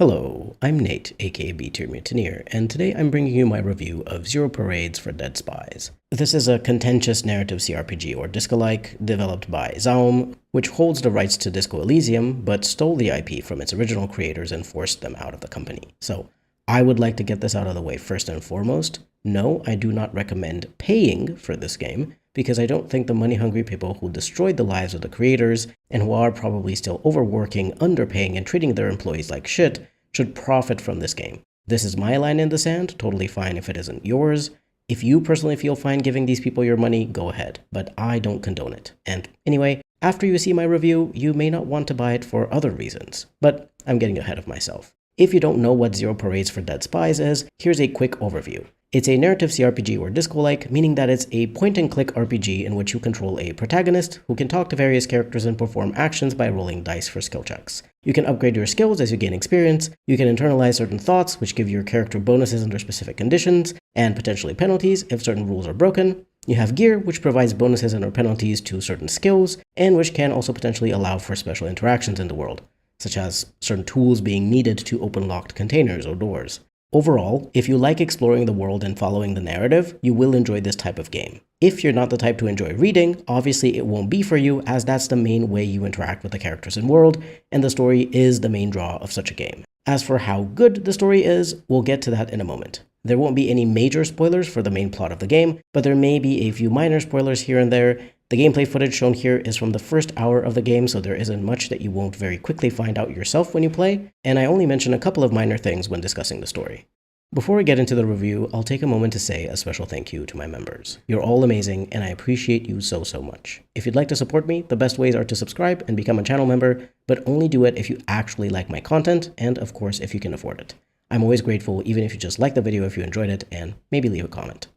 Hello, I'm Nate, aka B-Tier Mutineer, and today I'm bringing you my review of Zero Parades for Dead Spies. This is a contentious narrative CRPG or disco-like developed by Zaum, which holds the rights to Disco Elysium, but stole the IP from its original creators and forced them out of the company. So, I would like to get this out of the way first and foremost. No, I do not recommend paying for this game, because I don't think the money-hungry people who destroyed the lives of the creators, and who are probably still overworking, underpaying, and treating their employees like shit, should profit from this game. This is my line in the sand, totally fine if it isn't yours. If you personally feel fine giving these people your money, go ahead, but I don't condone it. And anyway, after you see my review, you may not want to buy it for other reasons, but I'm getting ahead of myself. If you don't know what Zero Parades for Dead Spies is, here's a quick overview. It's a narrative CRPG or disco-like, meaning that it's a point-and-click RPG in which you control a protagonist who can talk to various characters and perform actions by rolling dice for skill checks. You can upgrade your skills as you gain experience, you can internalize certain thoughts which give your character bonuses under specific conditions, and potentially penalties if certain rules are broken. You have gear, which provides bonuses and or penalties to certain skills, and which can also potentially allow for special interactions in the world, such as certain tools being needed to open locked containers or doors. Overall, if you like exploring the world and following the narrative, you will enjoy this type of game. If you're not the type to enjoy reading, obviously it won't be for you, as that's the main way you interact with the characters and world, and the story is the main draw of such a game. As for how good the story is, we'll get to that in a moment. There won't be any major spoilers for the main plot of the game, but there may be a few minor spoilers here and there. The gameplay footage shown here is from the first hour of the game, so there isn't much that you won't very quickly find out yourself when you play, and I only mention a couple of minor things when discussing the story. Before we get into the review, I'll take a moment to say a special thank you to my members. You're all amazing, and I appreciate you so much. If you'd like to support me, the best ways are to subscribe and become a channel member, but only do it if you actually like my content, and of course if you can afford it. I'm always grateful even if you just like the video if you enjoyed it, and maybe leave a comment.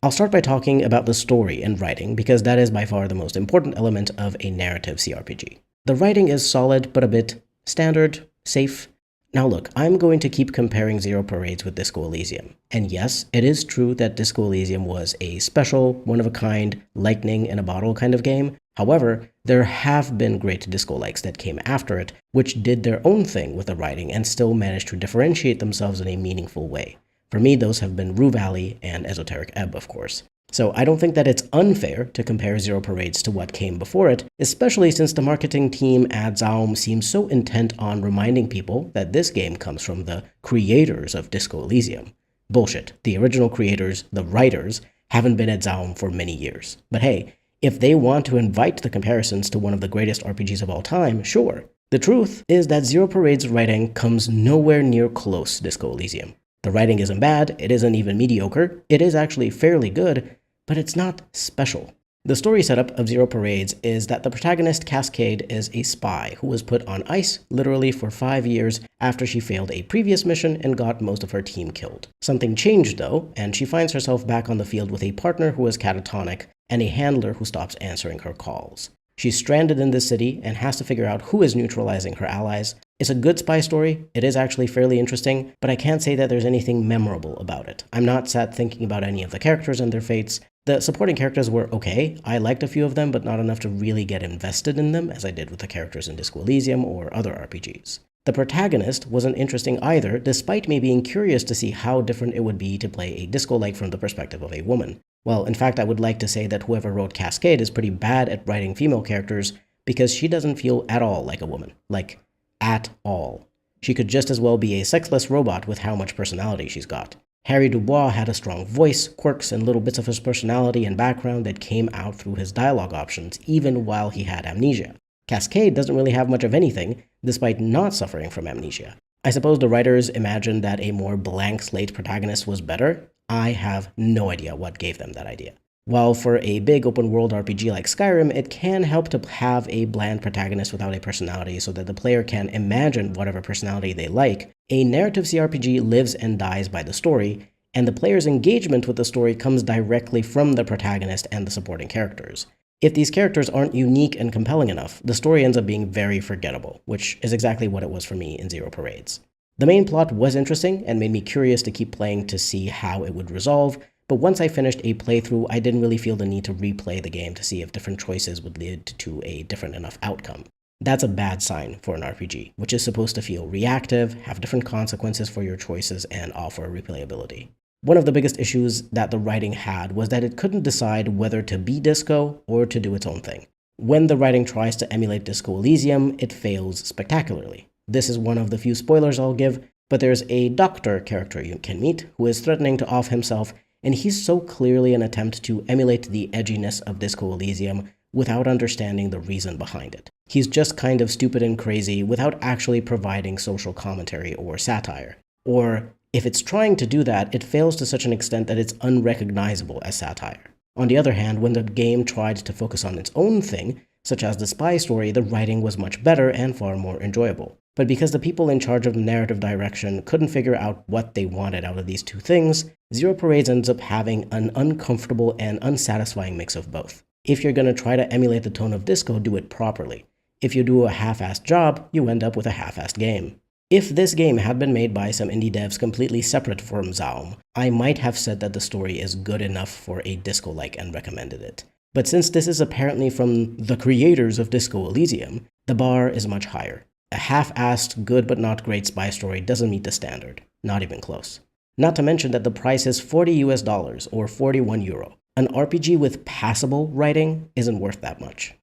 I'll start by talking about the story and writing, because that is by far the most important element of a narrative CRPG. The writing is solid, but a bit standard, safe. Now look, I'm going to keep comparing Zero Parades with Disco Elysium. And yes, it is true that Disco Elysium was a special, one-of-a-kind, lightning in a bottle kind of game. However, there have been great disco-likes that came after it, which did their own thing with the writing and still managed to differentiate themselves in a meaningful way. For me, those have been Rue Valley and Esoteric Ebb, of course. So I don't think that it's unfair to compare Zero Parades to what came before it, especially since the marketing team at Zaum seems so intent on reminding people that this game comes from the creators of Disco Elysium. Bullshit. The original creators, the writers, haven't been at Zaum for many years. But hey, if they want to invite the comparisons to one of the greatest RPGs of all time, sure. The truth is that Zero Parades' writing comes nowhere near close to Disco Elysium. The writing isn't bad, it isn't even mediocre, it is actually fairly good, but it's not special. The story setup of Zero Parades is that the protagonist, Cascade, is a spy who was put on ice literally for 5 years after she failed a previous mission and got most of her team killed. Something changed though, and she finds herself back on the field with a partner who is catatonic and a handler who stops answering her calls. She's stranded in this city and has to figure out who is neutralizing her allies. It's a good spy story, it is actually fairly interesting, but I can't say that there's anything memorable about it. I'm not sat thinking about any of the characters and their fates. The supporting characters were okay, I liked a few of them, but not enough to really get invested in them, as I did with the characters in Disco Elysium or other RPGs. The protagonist wasn't interesting either, despite me being curious to see how different it would be to play a disco-like from the perspective of a woman. Well, in fact, I would like to say that whoever wrote Cascade is pretty bad at writing female characters, because she doesn't feel at all like a woman. Like, at all. She could just as well be a sexless robot with how much personality she's got. Harry Dubois had a strong voice, quirks, and little bits of his personality and background that came out through his dialogue options, even while he had amnesia. Cascade doesn't really have much of anything, despite not suffering from amnesia. I suppose the writers imagined that a more blank slate protagonist was better. I have no idea what gave them that idea. While for a big open-world RPG like Skyrim, it can help to have a bland protagonist without a personality so that the player can imagine whatever personality they like, a narrative CRPG lives and dies by the story, and the player's engagement with the story comes directly from the protagonist and the supporting characters. If these characters aren't unique and compelling enough, the story ends up being very forgettable, which is exactly what it was for me in Zero Parades. The main plot was interesting and made me curious to keep playing to see how it would resolve, but once I finished a playthrough, I didn't really feel the need to replay the game to see if different choices would lead to a different enough outcome. That's a bad sign for an RPG, which is supposed to feel reactive, have different consequences for your choices, and offer replayability. One of the biggest issues that the writing had was that it couldn't decide whether to be Disco or to do its own thing. When the writing tries to emulate Disco Elysium, it fails spectacularly. This is one of the few spoilers I'll give, but there's a doctor character you can meet who is threatening to off himself, and he's so clearly an attempt to emulate the edginess of Disco Elysium without understanding the reason behind it. He's just kind of stupid and crazy without actually providing social commentary or satire. Or, if it's trying to do that, it fails to such an extent that it's unrecognizable as satire. On the other hand, when the game tried to focus on its own thing, such as the spy story, the writing was much better and far more enjoyable. But because the people in charge of the narrative direction couldn't figure out what they wanted out of these two things, Zero Parades ends up having an uncomfortable and unsatisfying mix of both. If you're going to try to emulate the tone of Disco, do it properly. If you do a half-assed job, you end up with a half-assed game. If this game had been made by some indie devs completely separate from Zaum, I might have said that the story is good enough for a Disco-like and recommended it. But since this is apparently from the creators of Disco Elysium, the bar is much higher. A half-assed, good but not great spy story doesn't meet the standard. Not even close. Not to mention that the price is $40 or 41 euro. An RPG with passable writing isn't worth that much.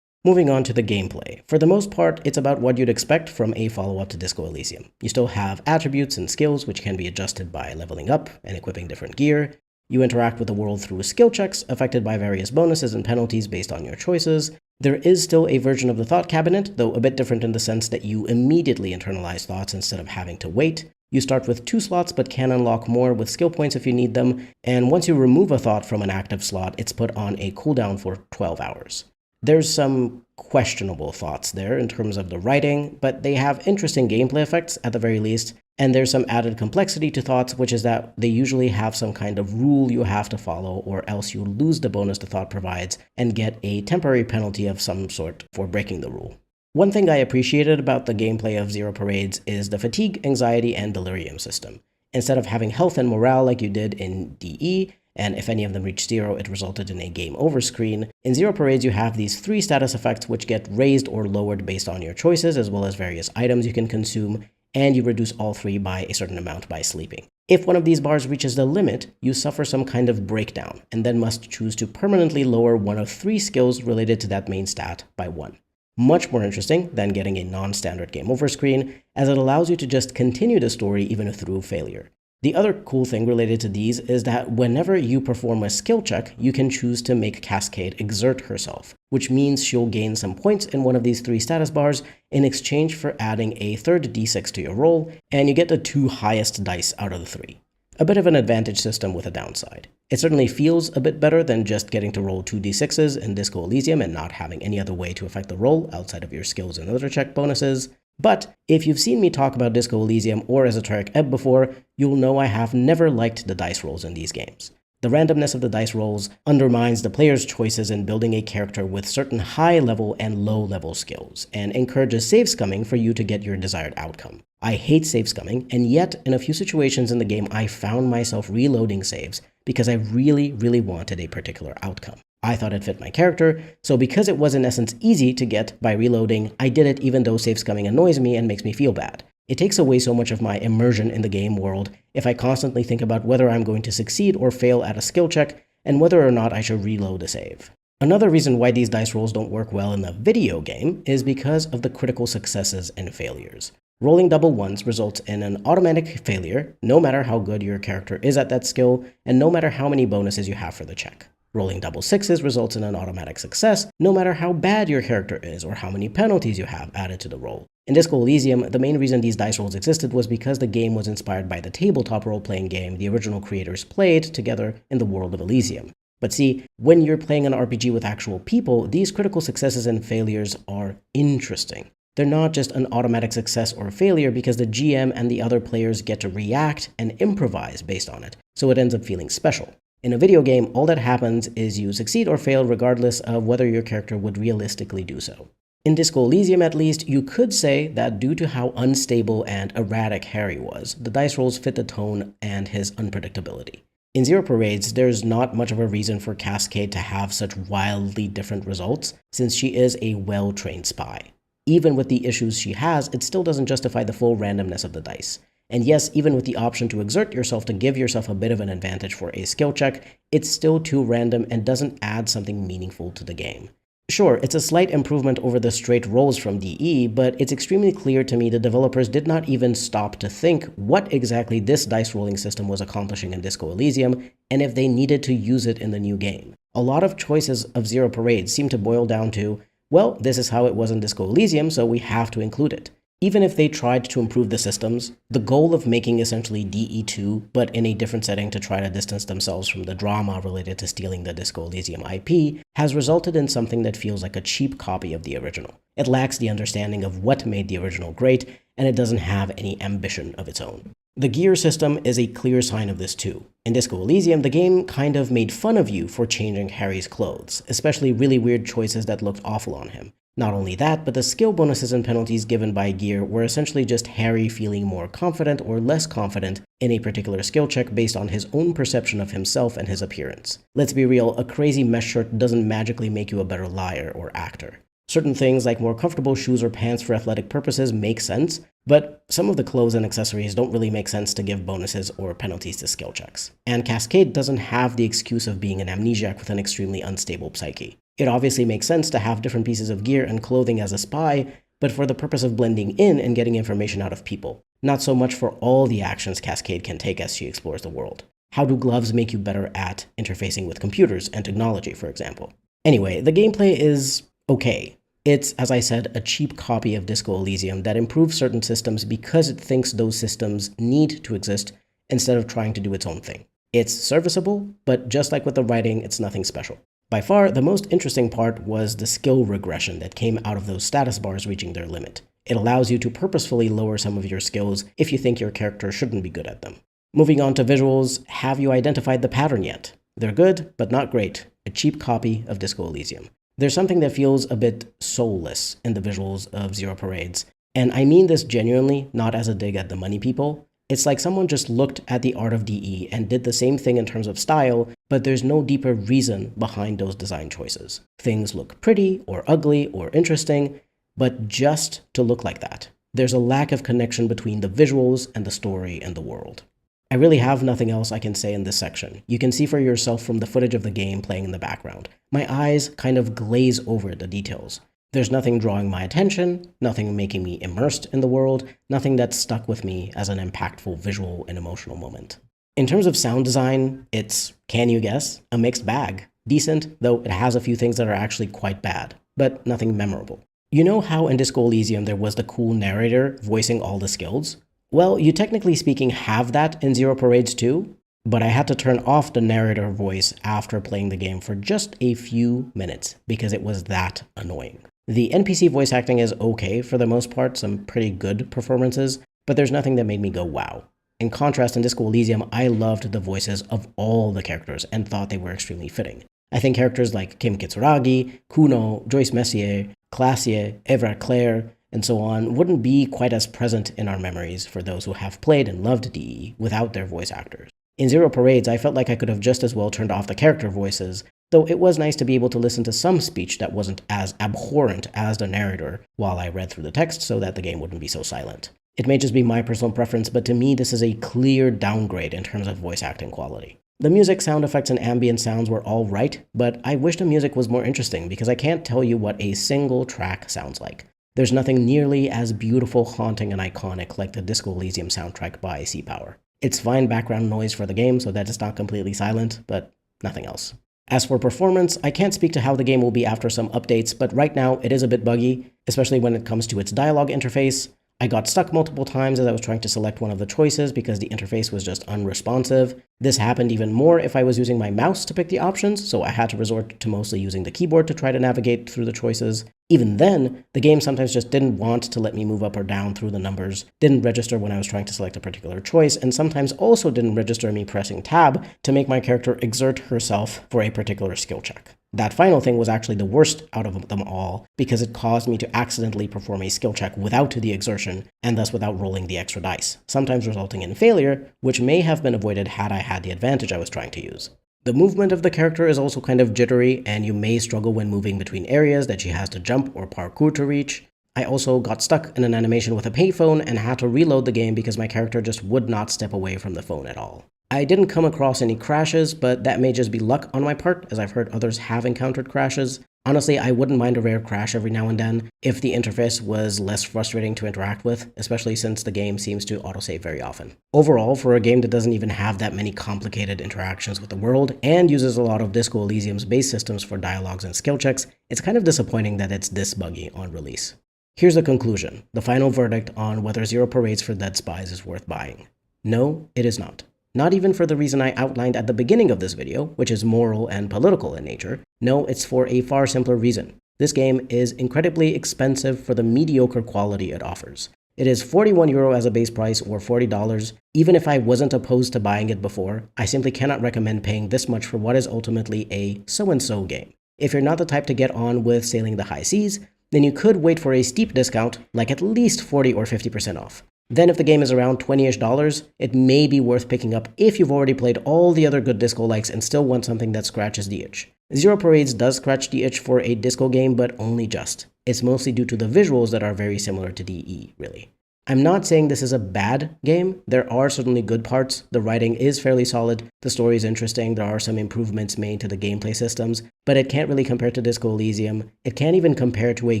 Moving on to the gameplay. For the most part, it's about what you'd expect from a follow-up to Disco Elysium. You still have attributes and skills which can be adjusted by leveling up and equipping different gear. You interact with the world through skill checks, affected by various bonuses and penalties based on your choices. There is still a version of the thought cabinet, though a bit different in the sense that you immediately internalize thoughts instead of having to wait. You start with 2 slots but can unlock more with skill points if you need them, and once you remove a thought from an active slot, it's put on a cooldown for 12 hours. There's some questionable thoughts there in terms of the writing, but they have interesting gameplay effects at the very least, and there's some added complexity to thoughts, which is that they usually have some kind of rule you have to follow, or else you lose the bonus the thought provides and get a temporary penalty of some sort for breaking the rule. One thing I appreciated about the gameplay of Zero Parades is the fatigue, anxiety, and delirium system. Instead of having health and morale like you did in DE, and if any of them reached 0, it resulted in a game over screen, in Zero Parades you have these 3 status effects which get raised or lowered based on your choices, as well as various items you can consume, and you reduce all 3 by a certain amount by sleeping. If one of these bars reaches the limit, you suffer some kind of breakdown, and then must choose to permanently lower one of 3 skills related to that main stat by 1. Much more interesting than getting a non-standard game over screen, as it allows you to just continue the story even through failure. The other cool thing related to these is that whenever you perform a skill check, you can choose to make Cascade exert herself, which means she'll gain some points in one of these 3 status bars in exchange for adding a third d6 to your roll, and you get the 2 highest dice out of the 3. A bit of an advantage system with a downside. It certainly feels a bit better than just getting to roll 2 d6s in Disco Elysium and not having any other way to affect the roll outside of your skills and other check bonuses. But if you've seen me talk about Disco Elysium or Esoteric Ebb before, you'll know I have never liked the dice rolls in these games. The randomness of the dice rolls undermines the player's choices in building a character with certain high-level and low-level skills, and encourages save scumming for you to get your desired outcome. I hate save scumming, and yet in a few situations in the game I found myself reloading saves because I really wanted a particular outcome. I thought it fit my character, so because it was in essence easy to get by reloading, I did it even though save scumming annoys me and makes me feel bad. It takes away so much of my immersion in the game world if I constantly think about whether I'm going to succeed or fail at a skill check, and whether or not I should reload a save. Another reason why these dice rolls don't work well in the video game is because of the critical successes and failures. Rolling double ones results in an automatic failure, no matter how good your character is at that skill, and no matter how many bonuses you have for the check. Rolling double sixes results in an automatic success, no matter how bad your character is or how many penalties you have added to the roll. In Disco Elysium, the main reason these dice rolls existed was because the game was inspired by the tabletop role-playing game the original creators played together in the world of Elysium. But see, when you're playing an RPG with actual people, these critical successes and failures are interesting. They're not just an automatic success or failure because the GM and the other players get to react and improvise based on it, so it ends up feeling special. In a video game, all that happens is you succeed or fail regardless of whether your character would realistically do so. In Disco Elysium at least, you could say that due to how unstable and erratic Harry was, the dice rolls fit the tone and his unpredictability. In Zero Parades, there's not much of a reason for Cascade to have such wildly different results, since she is a well-trained spy. Even with the issues she has, it still doesn't justify the full randomness of the dice. And yes, even with the option to exert yourself to give yourself a bit of an advantage for a skill check, it's still too random and doesn't add something meaningful to the game. Sure, it's a slight improvement over the straight rolls from DE, but it's extremely clear to me the developers did not even stop to think what exactly this dice rolling system was accomplishing in Disco Elysium, and if they needed to use it in the new game. A lot of choices of Zero Parades seem to boil down to, well, this is how it was in Disco Elysium, so we have to include it. Even if they tried to improve the systems, the goal of making essentially DE2, but in a different setting to try to distance themselves from the drama related to stealing the Disco Elysium IP, has resulted in something that feels like a cheap copy of the original. It lacks the understanding of what made the original great, and it doesn't have any ambition of its own. The gear system is a clear sign of this too. In Disco Elysium, the game kind of made fun of you for changing Harry's clothes, especially really weird choices that looked awful on him. Not only that, but the skill bonuses and penalties given by gear were essentially just Harry feeling more confident or less confident in a particular skill check based on his own perception of himself and his appearance. Let's be real, a crazy mesh shirt doesn't magically make you a better liar or actor. Certain things like more comfortable shoes or pants for athletic purposes make sense, but some of the clothes and accessories don't really make sense to give bonuses or penalties to skill checks. And Cascade doesn't have the excuse of being an amnesiac with an extremely unstable psyche. It obviously makes sense to have different pieces of gear and clothing as a spy, but for the purpose of blending in and getting information out of people. Not so much for all the actions Cascade can take as she explores the world. How do gloves make you better at interfacing with computers and technology, for example? Anyway, the gameplay is okay. It's, as I said, a cheap copy of Disco Elysium that improves certain systems because it thinks those systems need to exist instead of trying to do its own thing. It's serviceable, but just like with the writing, it's nothing special. By far, the most interesting part was the skill regression that came out of those status bars reaching their limit. It allows you to purposefully lower some of your skills if you think your character shouldn't be good at them. Moving on to visuals, have you identified the pattern yet? They're good, but not great. A cheap copy of Disco Elysium. There's something that feels a bit soulless in the visuals of Zero Parades, and I mean this genuinely, not as a dig at the money people. It's like someone just looked at the art of DE and did the same thing in terms of style, but there's no deeper reason behind those design choices. Things look pretty or ugly or interesting, but just to look like that. There's a lack of connection between the visuals and the story and the world. I really have nothing else I can say in this section. You can see for yourself from the footage of the game playing in the background. My eyes kind of glaze over the details. There's nothing drawing my attention, nothing making me immersed in the world, nothing that stuck with me as an impactful visual and emotional moment. In terms of sound design, it's, can you guess, a mixed bag. Decent, though it has a few things that are actually quite bad, but nothing memorable. You know how in Disco Elysium there was the cool narrator voicing all the skills? Well, you technically speaking have that in Zero Parades too, but I had to turn off the narrator voice after playing the game for just a few minutes because it was that annoying. The NPC voice acting is okay for the most part, some pretty good performances, but there's nothing that made me go wow. In contrast, in Disco Elysium, I loved the voices of all the characters and thought they were extremely fitting. I think characters like Kim Kitsuragi, Kuno, Joyce Messier, Classier, Evra Claire, and so on wouldn't be quite as present in our memories for those who have played and loved DE without their voice actors. In Zero Parades, I felt like I could have just as well turned off the character voices, though it was nice to be able to listen to some speech that wasn't as abhorrent as the narrator while I read through the text so that the game wouldn't be so silent. It may just be my personal preference, but to me this is a clear downgrade in terms of voice acting quality. The music, sound effects, and ambient sounds were all right, but I wish the music was more interesting because I can't tell you what a single track sounds like. There's nothing nearly as beautiful, haunting, and iconic like the Disco Elysium soundtrack by Sea Power. It's fine background noise for the game so that it's not completely silent, but nothing else. As for performance, I can't speak to how the game will be after some updates, but right now it is a bit buggy, especially when it comes to its dialogue interface. I got stuck multiple times as I was trying to select one of the choices because the interface was just unresponsive. This happened even more if I was using my mouse to pick the options, so I had to resort to mostly using the keyboard to try to navigate through the choices. Even then, the game sometimes just didn't want to let me move up or down through the numbers, didn't register when I was trying to select a particular choice, and sometimes also didn't register me pressing tab to make my character exert herself for a particular skill check. That final thing was actually the worst out of them all because it caused me to accidentally perform a skill check without the exertion and thus without rolling the extra dice, sometimes resulting in failure, which may have been avoided had I had the advantage I was trying to use. The movement of the character is also kind of jittery, and you may struggle when moving between areas that she has to jump or parkour to reach. I also got stuck in an animation with a payphone and had to reload the game because my character just would not step away from the phone at all. I didn't come across any crashes, but that may just be luck on my part, as I've heard others have encountered crashes. Honestly, I wouldn't mind a rare crash every now and then if the interface was less frustrating to interact with, especially since the game seems to autosave very often. Overall, for a game that doesn't even have that many complicated interactions with the world and uses a lot of Disco Elysium's base systems for dialogues and skill checks, it's kind of disappointing that it's this buggy on release. Here's the conclusion, the final verdict on whether Zero Parades for Dead Spies is worth buying. No, it is not. Not even for the reason I outlined at the beginning of this video, which is moral and political in nature. No, it's for a far simpler reason. This game is incredibly expensive for the mediocre quality it offers. It is €41 as a base price or $40. Even if I wasn't opposed to buying it before, I simply cannot recommend paying this much for what is ultimately a so-and-so game. If you're not the type to get on with sailing the high seas, then you could wait for a steep discount, like at least 40 or 50% off. Then if the game is around $20-ish, it may be worth picking up if you've already played all the other good disco-likes and still want something that scratches the itch. Zero Parades does scratch the itch for a disco game, but only just. It's mostly due to the visuals that are very similar to DE, really. I'm not saying this is a bad game. There are certainly good parts. The writing is fairly solid. The story is interesting. There are some improvements made to the gameplay systems, but it can't really compare to Disco Elysium. It can't even compare to a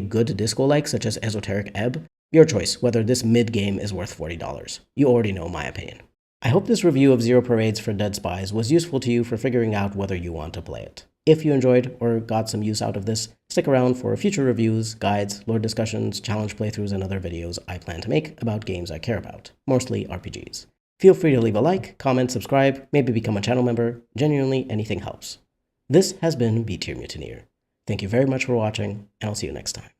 good disco-like such as Esoteric Ebb. Your choice, whether this mid-game is worth $40. You already know my opinion. I hope this review of Zero Parades for Dead Spies was useful to you for figuring out whether you want to play it. If you enjoyed or got some use out of this, stick around for future reviews, guides, lore discussions, challenge playthroughs, and other videos I plan to make about games I care about, mostly RPGs. Feel free to leave a like, comment, subscribe, maybe become a channel member. Genuinely, anything helps. This has been B Tier Mutineer. Thank you very much for watching, and I'll see you next time.